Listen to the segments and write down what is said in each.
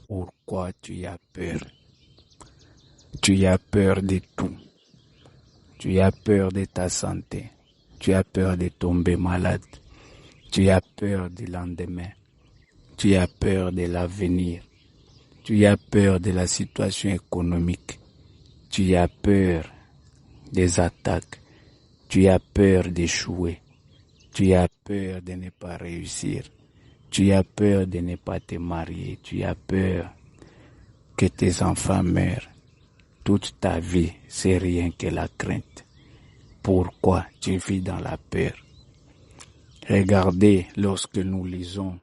Pourquoi tu as peur? Tu as peur de tout. Tu as peur de ta santé. Tu as peur de tomber malade. Tu as peur du lendemain. Tu as peur de l'avenir. Tu as peur de la situation économique. Tu as peur des attaques. Tu as peur d'échouer. Tu as peur de ne pas réussir. Tu as peur de ne pas te marier. Tu as peur que tes enfants meurent. Toute ta vie, c'est rien que la crainte. Pourquoi tu vis dans la peur? Regardez, lorsque nous lisons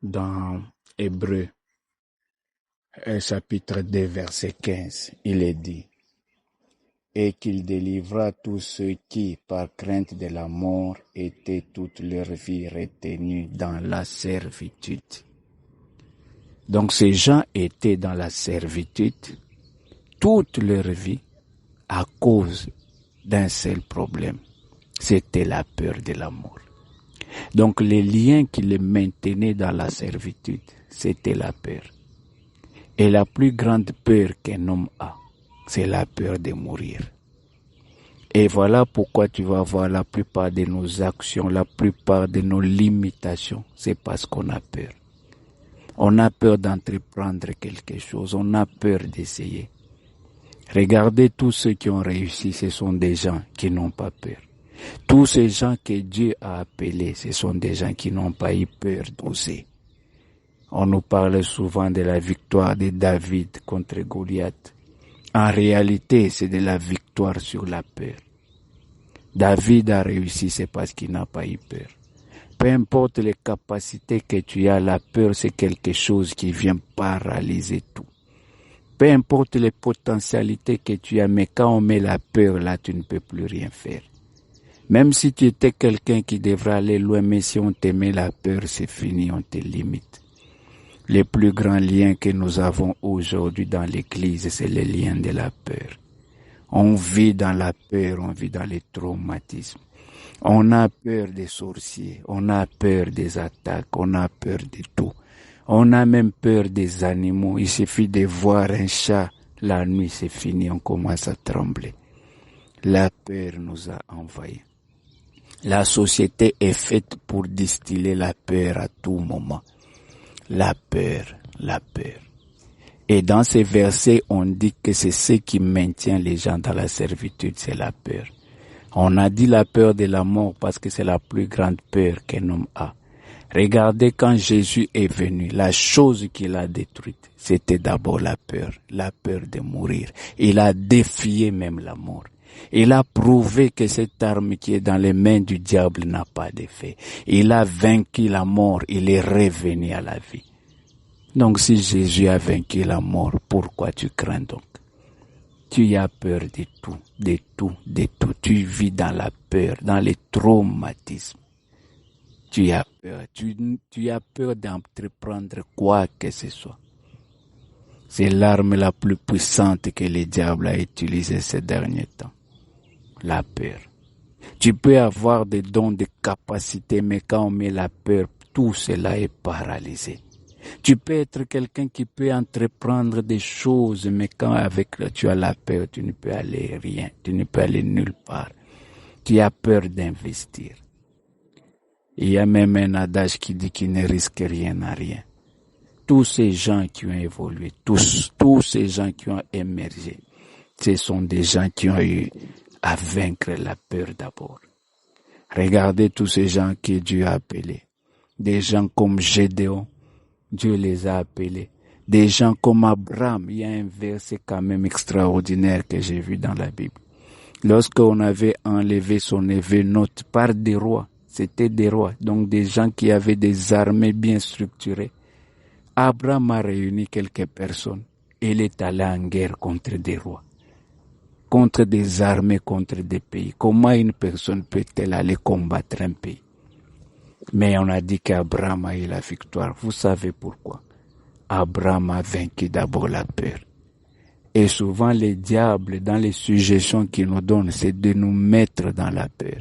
dans Hébreux, chapitre 2, verset 15, il est dit: et qu'il délivra tous ceux qui, par crainte de la mort, étaient toute leur vie retenus dans la servitude. Donc ces gens étaient dans la servitude toute leur vie à cause d'un seul problème, c'était la peur de la mort. Donc les liens qui les maintenaient dans la servitude, c'était la peur. Et la plus grande peur qu'un homme a, c'est la peur de mourir. Et voilà pourquoi tu vas voir la plupart de nos actions, la plupart de nos limitations, c'est parce qu'on a peur. On a peur d'entreprendre quelque chose, on a peur d'essayer. Regardez tous ceux qui ont réussi, ce sont des gens qui n'ont pas peur. Tous ces gens que Dieu a appelés, ce sont des gens qui n'ont pas eu peur d'oser. On nous parle souvent de la victoire de David contre Goliath. En réalité, c'est de la victoire sur la peur. David a réussi, c'est parce qu'il n'a pas eu peur. Peu importe les capacités que tu as, la peur, c'est quelque chose qui vient paralyser tout. Peu importe les potentialités que tu as, mais quand on met la peur là, tu ne peux plus rien faire. Même si tu étais quelqu'un qui devrait aller loin, mais si on te met la peur, c'est fini, on te limite. Les plus grands liens que nous avons aujourd'hui dans l'Église, c'est les liens de la peur. On vit dans la peur, on vit dans les traumatismes. On a peur des sorciers, on a peur des attaques, on a peur de tout. On a même peur des animaux. Il suffit de voir un chat la nuit, c'est fini, on commence à trembler. La peur nous a envahis. La société est faite pour distiller la peur à tout moment. La peur, la peur. Et dans ces versets, on dit que c'est ce qui maintient les gens dans la servitude, c'est la peur. On a dit la peur de la mort parce que c'est la plus grande peur qu'un homme a. Regardez quand Jésus est venu, la chose qu'il a détruite, c'était d'abord la peur de mourir. Il a défié même la mort. Il a prouvé que cette arme qui est dans les mains du diable n'a pas d'effet. Il a vaincu la mort, il est revenu à la vie. Donc si Jésus a vaincu la mort, pourquoi tu crains donc? Tu as peur de tout, de tout, de tout. Tu vis dans la peur, dans les traumatismes. Tu as peur, tu as peur d'entreprendre quoi que ce soit. C'est l'arme la plus puissante que le diable a utilisée ces derniers temps. La peur. Tu peux avoir des dons, des capacités, mais quand on met la peur, tout cela est paralysé. Tu peux être quelqu'un qui peut entreprendre des choses, mais quand tu as la peur, tu ne peux aller rien, tu ne peux aller nulle part. Tu as peur d'investir. Il y a même un adage qui dit qu'il ne risque rien à rien. Tous ces gens qui ont évolué, tous ces gens qui ont émergé, ce sont des gens qui ont eu à vaincre la peur d'abord. Regardez tous ces gens que Dieu a appelés. Des gens comme Gédéon, Dieu les a appelés. Des gens comme Abraham, il y a un verset quand même extraordinaire que j'ai vu dans la Bible. Lorsqu'on avait enlevé son neveu Lot par des rois, c'était des rois, donc des gens qui avaient des armées bien structurées. Abraham a réuni quelques personnes. Il est allé en guerre contre des rois, contre des armées, contre des pays. Comment une personne peut-elle aller combattre un pays? Mais on a dit qu'Abraham a eu la victoire. Vous savez pourquoi? Abraham a vaincu d'abord la peur. Et souvent, les diables, dans les suggestions qu'ils nous donnent, c'est de nous mettre dans la peur.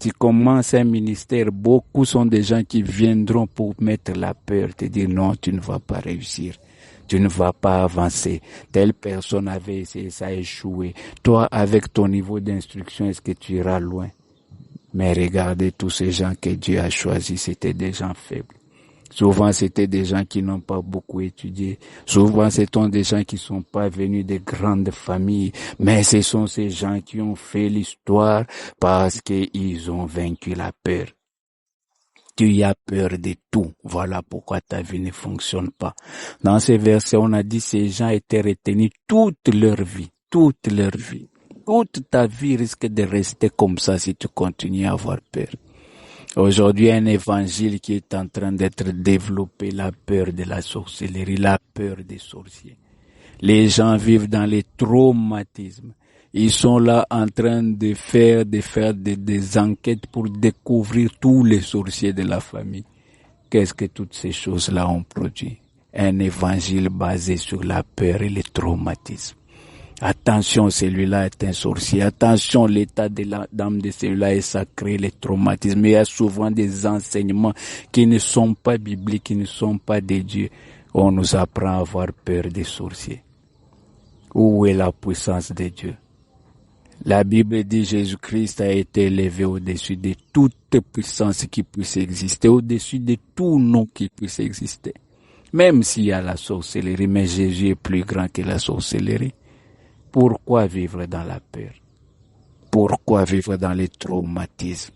Tu commences un ministère, beaucoup sont des gens qui viendront pour mettre la peur, te dire non, tu ne vas pas réussir. Tu ne vas pas avancer. Telle personne avait essayé, ça a échoué. Toi, avec ton niveau d'instruction, est-ce que tu iras loin? Mais regardez tous ces gens que Dieu a choisis, c'était des gens faibles. Souvent, c'était des gens qui n'ont pas beaucoup étudié. Souvent, ce sont des gens qui ne sont pas venus de grandes familles. Mais ce sont ces gens qui ont fait l'histoire parce qu'ils ont vaincu la peur. Tu as peur de tout. Voilà pourquoi ta vie ne fonctionne pas. Dans ces versets, on a dit que ces gens étaient retenus toute leur vie. Toute leur vie. Toute ta vie risque de rester comme ça si tu continues à avoir peur. Aujourd'hui, un évangile qui est en train d'être développé, la peur de la sorcellerie, la peur des sorciers. Les gens vivent dans les traumatismes. Ils sont là en train de faire des enquêtes pour découvrir tous les sorciers de la famille. Qu'est-ce que toutes ces choses-là ont produit? Un évangile basé sur la peur et les traumatismes. Attention, celui-là est un sorcier. Attention, l'état de l'âme de celui-là est sacré, les traumatismes. Il y a souvent des enseignements qui ne sont pas bibliques, qui ne sont pas de Dieu. On nous apprend à avoir peur des sorciers. Où est la puissance de Dieu? La Bible dit Jésus-Christ a été élevé au-dessus de toute puissance qui puisse exister, au-dessus de tout nom qui puisse exister. Même s'il y a la sorcellerie, mais Jésus est plus grand que la sorcellerie. Pourquoi vivre dans la peur? Pourquoi vivre dans les traumatismes?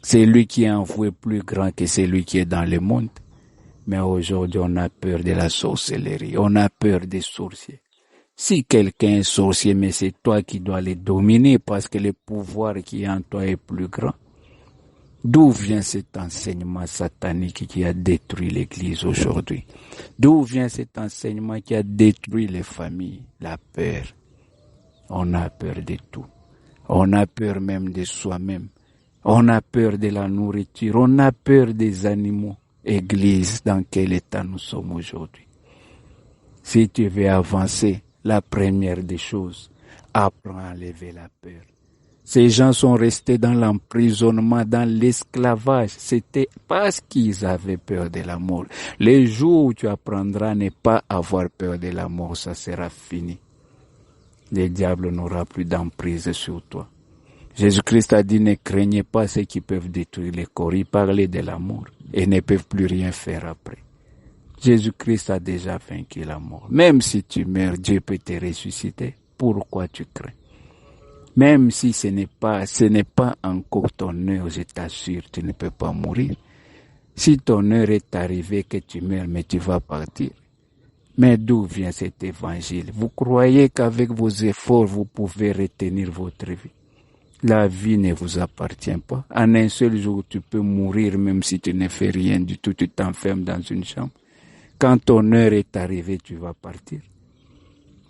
C'est lui qui est envoyé plus grand que celui qui est dans le monde. Mais aujourd'hui, on a peur de la sorcellerie. On a peur des sorciers. Si quelqu'un est sorcier, mais c'est toi qui dois les dominer parce que le pouvoir qui est en toi est plus grand. D'où vient cet enseignement satanique qui a détruit l'Église aujourd'hui? D'où vient cet enseignement qui a détruit les familles? La peur. On a peur de tout. On a peur même de soi-même. On a peur de la nourriture. On a peur des animaux. Église, dans quel état nous sommes aujourd'hui? Si tu veux avancer, la première des choses, apprends à lever la peur. Ces gens sont restés dans l'emprisonnement, dans l'esclavage. C'était parce qu'ils avaient peur de la mort. Les jours où tu apprendras à ne pas avoir peur de la mort, ça sera fini. Le diable n'aura plus d'emprise sur toi. Jésus-Christ a dit, ne craignez pas ceux qui peuvent détruire les corps. Il parlait de la mort et ne peuvent plus rien faire après. Jésus-Christ a déjà vaincu la mort. Même si tu meurs, Dieu peut te ressusciter. Pourquoi tu crains? Même si ce n'est pas encore ton heure, je t'assure, tu ne peux pas mourir. Si ton heure est arrivée que tu meurs, mais tu vas partir. Mais d'où vient cet évangile? Vous croyez qu'avec vos efforts, vous pouvez retenir votre vie? La vie ne vous appartient pas. En un seul jour, tu peux mourir même si tu ne fais rien du tout. Tu t'enfermes dans une chambre. Quand ton heure est arrivée, tu vas partir.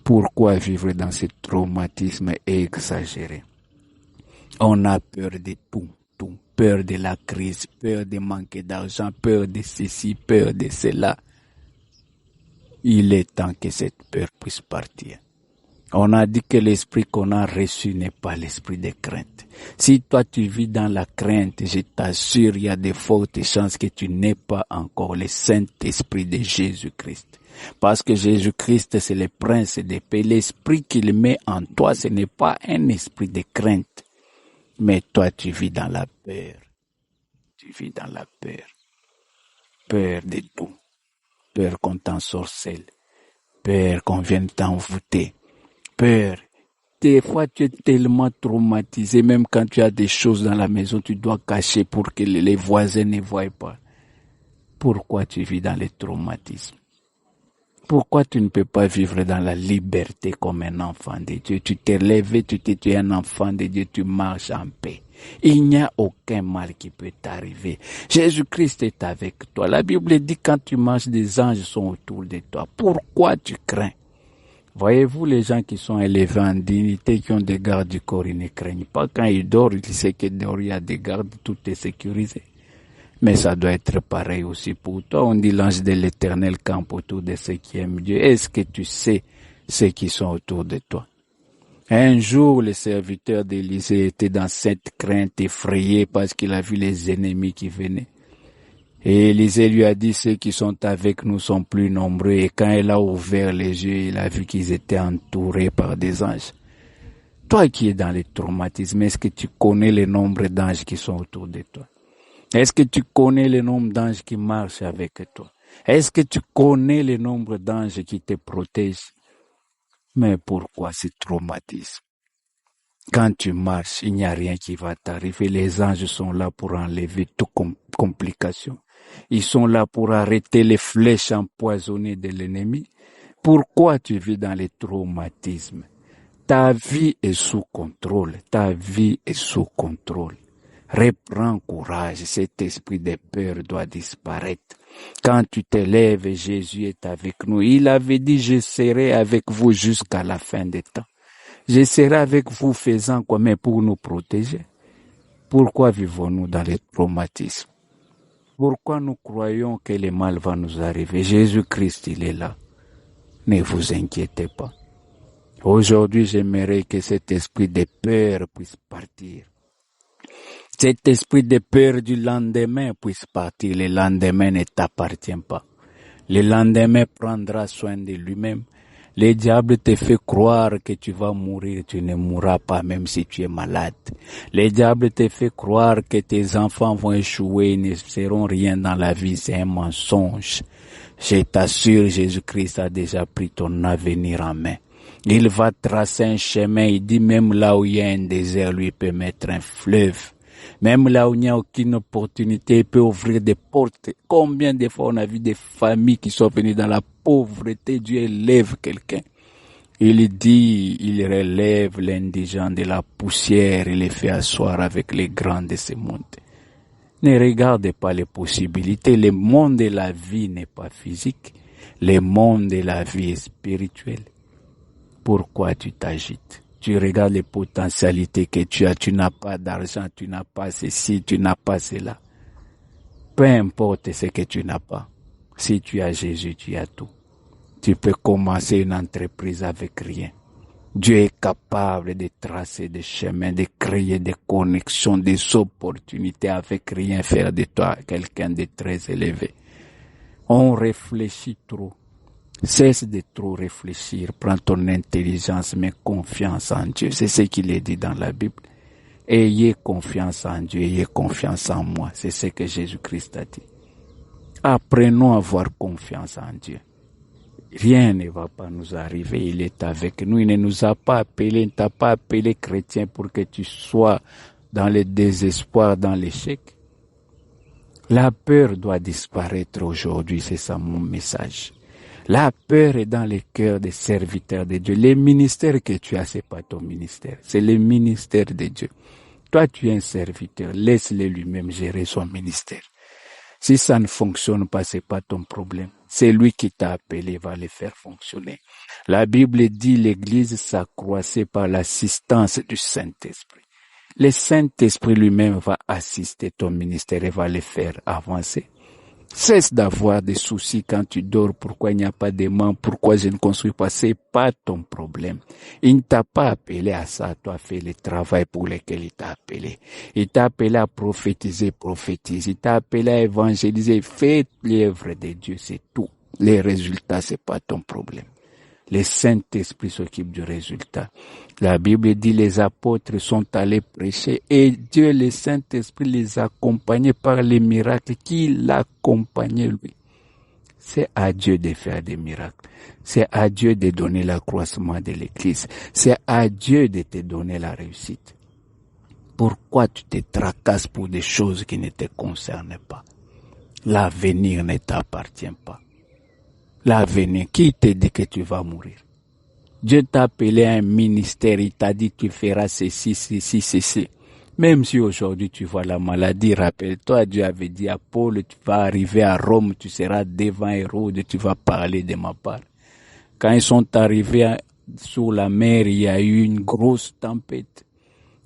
Pourquoi vivre dans ce traumatisme exagéré? On a peur de tout. Peur de la crise, peur de manquer d'argent, peur de ceci, peur de cela. Il est temps que cette peur puisse partir. On a dit que l'esprit qu'on a reçu n'est pas l'esprit de crainte. Si toi tu vis dans la crainte, je t'assure, il y a de fortes chances que tu n'aies pas encore le Saint-Esprit de Jésus-Christ. Parce que Jésus-Christ, c'est le prince de paix. L'esprit qu'il met en toi, ce n'est pas un esprit de crainte. Mais toi, tu vis dans la peur. Tu vis dans la peur. Peur de tout. Peur qu'on t'ensorcelle. Peur qu'on vienne t'envoûter. Peur. Des fois, tu es tellement traumatisé, même quand tu as des choses dans la maison, tu dois cacher pour que les voisins ne voient pas. Pourquoi tu vis dans les traumatismes? Pourquoi tu ne peux pas vivre dans la liberté comme un enfant de Dieu? Tu t'es levé, tu es un enfant de Dieu, tu marches en paix. Il n'y a aucun mal qui peut t'arriver. Jésus-Christ est avec toi. La Bible dit quand tu marches, des anges sont autour de toi. Pourquoi tu crains? Voyez-vous les gens qui sont élevés en dignité, qui ont des gardes du corps, ils ne craignent pas. Quand ils dorment, ils savent que dehors il y a des gardes, tout est sécurisé. Mais ça doit être pareil aussi pour toi. On dit l'ange de l'Éternel campe autour de ceux qui aiment Dieu. Est-ce que tu sais ceux qui sont autour de toi? Un jour, le serviteur d'Élisée était dans cette crainte effrayé parce qu'il a vu les ennemis qui venaient. Et Élisée lui a dit, ceux qui sont avec nous sont plus nombreux. Et quand il a ouvert les yeux, il a vu qu'ils étaient entourés par des anges. Toi qui es dans les traumatismes, est-ce que tu connais le nombre d'anges qui sont autour de toi? Est-ce que tu connais le nombre d'anges qui marchent avec toi? Est-ce que tu connais le nombre d'anges qui te protègent? Mais pourquoi ce traumatisme? Quand tu marches, il n'y a rien qui va t'arriver. Les anges sont là pour enlever toute complication. Ils sont là pour arrêter les flèches empoisonnées de l'ennemi. Pourquoi tu vis dans les traumatismes? Ta vie est sous contrôle. Ta vie est sous contrôle. Reprends courage. Cet esprit de peur doit disparaître. Quand tu te lèves, Jésus est avec nous. Il avait dit, je serai avec vous jusqu'à la fin des temps. Je serai avec vous faisant quoi, mais pour nous protéger. Pourquoi vivons-nous dans les traumatismes? Pourquoi nous croyons que le mal va nous arriver? Jésus-Christ, il est là. Ne vous inquiétez pas. Aujourd'hui, j'aimerais que cet esprit de peur puisse partir. Cet esprit de peur du lendemain puisse partir. Le lendemain ne t'appartient pas. Le lendemain prendra soin de lui-même. Le diable te fait croire que tu vas mourir, tu ne mourras pas même si tu es malade. Le diable te fait croire que tes enfants vont échouer, ils ne seront rien dans la vie, c'est un mensonge. Je t'assure, Jésus-Christ a déjà pris ton avenir en main. Il va tracer un chemin, il dit même là où il y a un désert, lui peut mettre un fleuve. Même là où il n'y a aucune opportunité, il peut ouvrir des portes. Combien de fois on a vu des familles qui sont venues dans la pauvreté, Dieu élève quelqu'un. Il dit, il relève l'indigent de la poussière et les fait asseoir avec les grands de ce monde. Ne regardez pas les possibilités. Le monde de la vie n'est pas physique. Le monde de la vie est spirituel. Pourquoi tu t'agites? Tu regardes les potentialités que tu as. Tu n'as pas d'argent, tu n'as pas ceci, tu n'as pas cela. Peu importe ce que tu n'as pas. Si tu as Jésus, tu as tout. Tu peux commencer une entreprise avec rien. Dieu est capable de tracer des chemins, de créer des connexions, des opportunités avec rien, faire de toi quelqu'un de très élevé. On réfléchit trop. Cesse de trop réfléchir, prends ton intelligence, mais confiance en Dieu. C'est ce qu'il est dit dans la Bible. Ayez confiance en Dieu, ayez confiance en moi. C'est ce que Jésus-Christ a dit. Apprenons à avoir confiance en Dieu. Rien ne va pas nous arriver, il est avec nous. Il ne nous a pas appelé, il ne t'a pas appelé chrétien pour que tu sois dans le désespoir, dans l'échec. La peur doit disparaître aujourd'hui, c'est ça mon message. La peur est dans les cœurs des serviteurs de Dieu. Les ministères que tu as, c'est pas ton ministère, c'est le ministère de Dieu. Toi, tu es un serviteur, laisse-le lui-même gérer son ministère. Si ça ne fonctionne pas, c'est pas ton problème. C'est lui qui t'a appelé, va le faire fonctionner. La Bible dit l'église s'accroissait par l'assistance du Saint-Esprit. Le Saint-Esprit lui-même va assister ton ministère et va le faire avancer. Cesse d'avoir des soucis quand tu dors. Pourquoi il n'y a pas de membres? Pourquoi je ne construis pas? C'est pas ton problème. Il ne t'a pas appelé à ça. Toi, fais le travail pour lequel il t'a appelé. Il t'a appelé à prophétiser, prophétise. Il t'a appelé à évangéliser. Fais l'œuvre de Dieu, c'est tout. Les résultats, c'est pas ton problème. Le Saint-Esprit s'occupe du résultat. La Bible dit les apôtres sont allés prêcher et Dieu, le Saint-Esprit, les accompagnait par les miracles qui l'accompagnaient lui. C'est à Dieu de faire des miracles. C'est à Dieu de donner l'accroissement de l'Église. C'est à Dieu de te donner la réussite. Pourquoi tu te tracasses pour des choses qui ne te concernent pas? L'avenir ne t'appartient pas. L'avenir, qui te dit que tu vas mourir? Dieu t'a appelé à un ministère, il t'a dit tu feras ceci, ceci, ceci. Même si aujourd'hui tu vois la maladie, rappelle-toi, Dieu avait dit à Paul, tu vas arriver à Rome, tu seras devant Hérode, tu vas parler de ma part. Quand ils sont arrivés sur la mer, il y a eu une grosse tempête.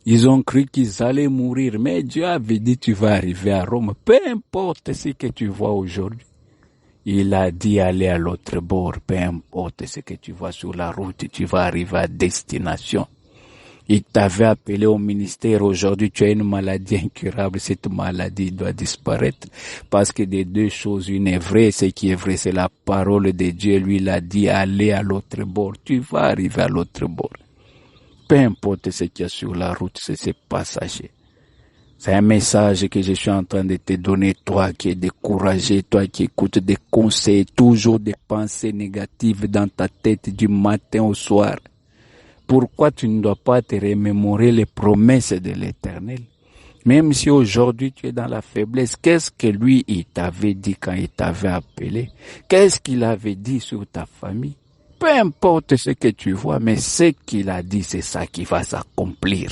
Ils ont cru qu'ils allaient mourir, mais Dieu avait dit tu vas arriver à Rome, peu importe ce que tu vois aujourd'hui. Il a dit aller à l'autre bord, peu importe ce que tu vois sur la route, tu vas arriver à destination. Il t'avait appelé au ministère. Aujourd'hui, tu as une maladie incurable. Cette maladie doit disparaître. Parce que des deux choses, une est vraie. Ce qui est vrai, c'est la parole de Dieu. Lui, il a dit, allez à l'autre bord. Tu vas arriver à l'autre bord. Peu importe ce qu'il y a sur la route, c'est passager. C'est un message que je suis en train de te donner, toi qui es découragé, toi qui écoutes des conseils, toujours des pensées négatives dans ta tête du matin au soir. Pourquoi tu ne dois pas te remémorer les promesses de l'Éternel? Même si aujourd'hui tu es dans la faiblesse, qu'est-ce que lui, il t'avait dit quand il t'avait appelé? Qu'est-ce qu'il avait dit sur ta famille? Peu importe ce que tu vois, mais ce qu'il a dit, c'est ça qui va s'accomplir.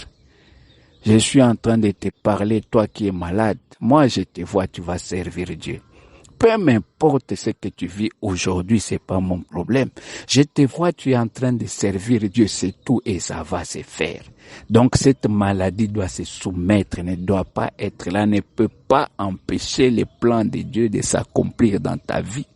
Je suis en train de te parler, toi qui es malade. Moi, je te vois, tu vas servir Dieu. Peu m'importe ce que tu vis aujourd'hui, c'est pas mon problème. Je te vois, tu es en train de servir Dieu, c'est tout et ça va se faire. Donc cette maladie doit se soumettre, ne doit pas être là, ne peut pas empêcher les plans de Dieu de s'accomplir dans ta vie.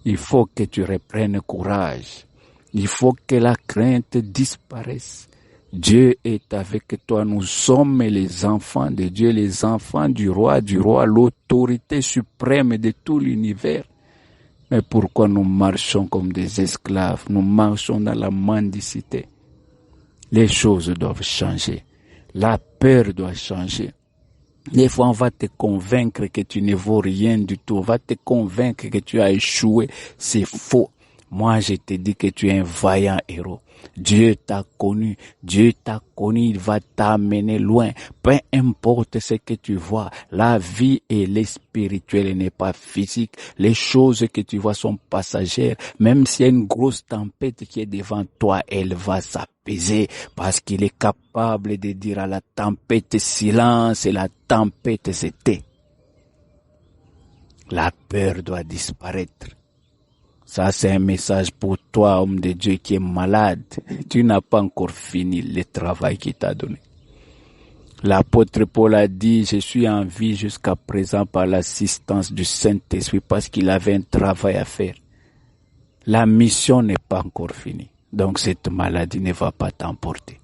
Il faut que tu reprennes courage. Il faut que la crainte disparaisse. Dieu est avec toi. Nous sommes les enfants de Dieu, les enfants du roi, l'autorité suprême de tout l'univers. Mais pourquoi nous marchons comme des esclaves? Nous marchons dans la mendicité. Les choses doivent changer. La peur doit changer. Des fois, on va te convaincre que tu ne vaux rien du tout. On va te convaincre que tu as échoué. C'est faux. Moi, je te dis que tu es un vaillant héros. Dieu t'a connu, il va t'amener loin. Peu importe ce que tu vois, la vie elle est spirituelle, elle n'est pas physique. Les choses que tu vois sont passagères. Même s'il y a une grosse tempête qui est devant toi, elle va s'apaiser parce qu'il est capable de dire à la tempête silence et la tempête se tait. La peur doit disparaître. Ça, c'est un message pour toi, homme de Dieu qui est malade. Tu n'as pas encore fini le travail qu'il t'a donné. L'apôtre Paul a dit, je suis en vie jusqu'à présent par l'assistance du Saint-Esprit parce qu'il avait un travail à faire. La mission n'est pas encore finie. Donc cette maladie ne va pas t'emporter.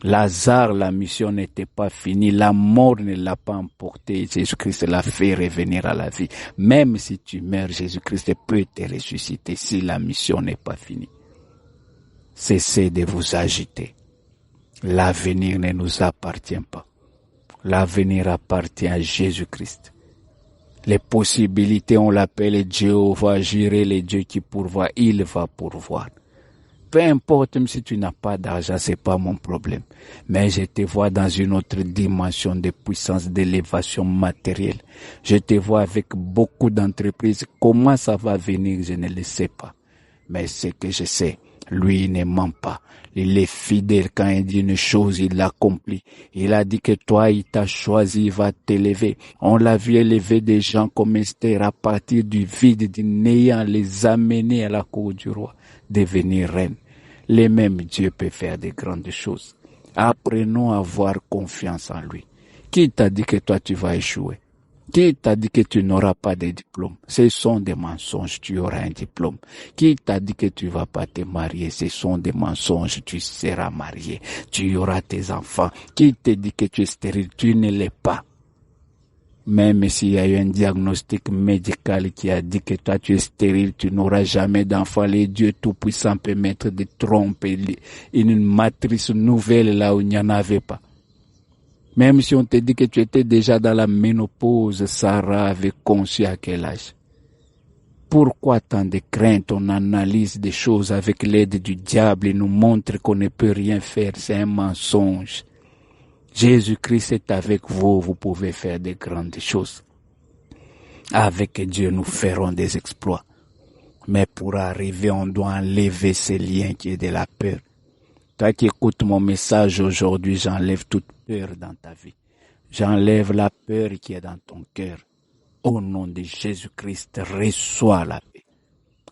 Lazare, la mission n'était pas finie, la mort ne l'a pas emporté, Jésus-Christ l'a fait revenir à la vie. Même si tu meurs, Jésus-Christ peut te ressusciter si la mission n'est pas finie. Cessez de vous agiter. L'avenir ne nous appartient pas. L'avenir appartient à Jésus-Christ. Les possibilités, on l'appelle Jéhovah, Jireh, le Dieu qui pourvoit, il va pourvoir. Peu importe, même si tu n'as pas d'argent, c'est pas mon problème. Mais je te vois dans une autre dimension de puissance, d'élévation matérielle. Je te vois avec beaucoup d'entreprises. Comment ça va venir, je ne le sais pas. Mais ce que je sais, lui, il ne ment pas. Il est fidèle quand il dit une chose, il l'accomplit. Il a dit que toi, il t'a choisi, il va t'élever. On l'a vu élever des gens comme Esther à partir du vide, du néant, les amener à la cour du roi, devenir reine. Les mêmes Dieu peut faire de grandes choses. Apprenons à avoir confiance en lui. Qui t'a dit que toi tu vas échouer? Qui t'a dit que tu n'auras pas de diplôme? Ce sont des mensonges, tu auras un diplôme. Qui t'a dit que tu vas pas te marier? Ce sont des mensonges, tu seras marié. Tu auras tes enfants. Qui t'a dit que tu es stérile? Tu ne l'es pas. Même s'il y a eu un diagnostic médical qui a dit que toi tu es stérile, tu n'auras jamais d'enfant, le Dieu Tout-Puissant peut mettre des trompes et une matrice nouvelle là où il n'y en avait pas. Même si on te dit que tu étais déjà dans la ménopause, Sarah avait conçu à quel âge? Pourquoi tant de crainte? On analyse des choses avec l'aide du diable et nous montre qu'on ne peut rien faire, c'est un mensonge. Jésus-Christ est avec vous, vous pouvez faire de grandes choses. Avec Dieu, nous ferons des exploits. Mais pour arriver, on doit enlever ce lien qui est de la peur. Toi qui écoutes mon message aujourd'hui, j'enlève toute peur dans ta vie. J'enlève la peur qui est dans ton cœur. Au nom de Jésus-Christ, reçois la paix.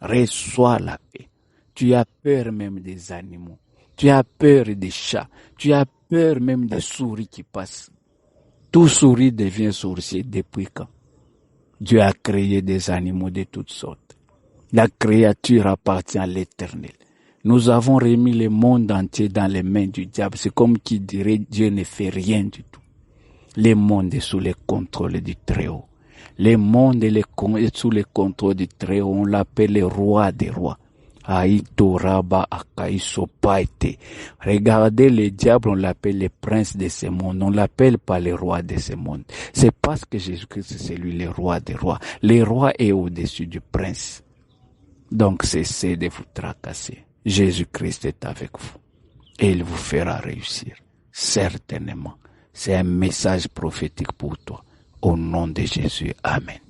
Reçois la paix. Tu as peur même des animaux. Tu as peur des chats. Tu as peur même des souris qui passent. Tout souris devient sorcier depuis quand? Dieu a créé des animaux de toutes sortes. La créature appartient à l'Éternel. Nous avons remis le monde entier dans les mains du diable. C'est comme qui dirait Dieu ne fait rien du tout. Le monde est sous le contrôle du Très-Haut. Le monde est sous le contrôle du Très-Haut. On l'appelle le roi des rois. Aïtoraba Akaïsopaite. Regardez le diable, on l'appelle le prince de ce monde. On l'appelle pas le roi de ce monde. C'est parce que Jésus-Christ, c'est lui le roi des rois. Le roi est au-dessus du prince. Donc cessez de vous tracasser. Jésus-Christ est avec vous. Et il vous fera réussir. Certainement. C'est un message prophétique pour toi. Au nom de Jésus. Amen.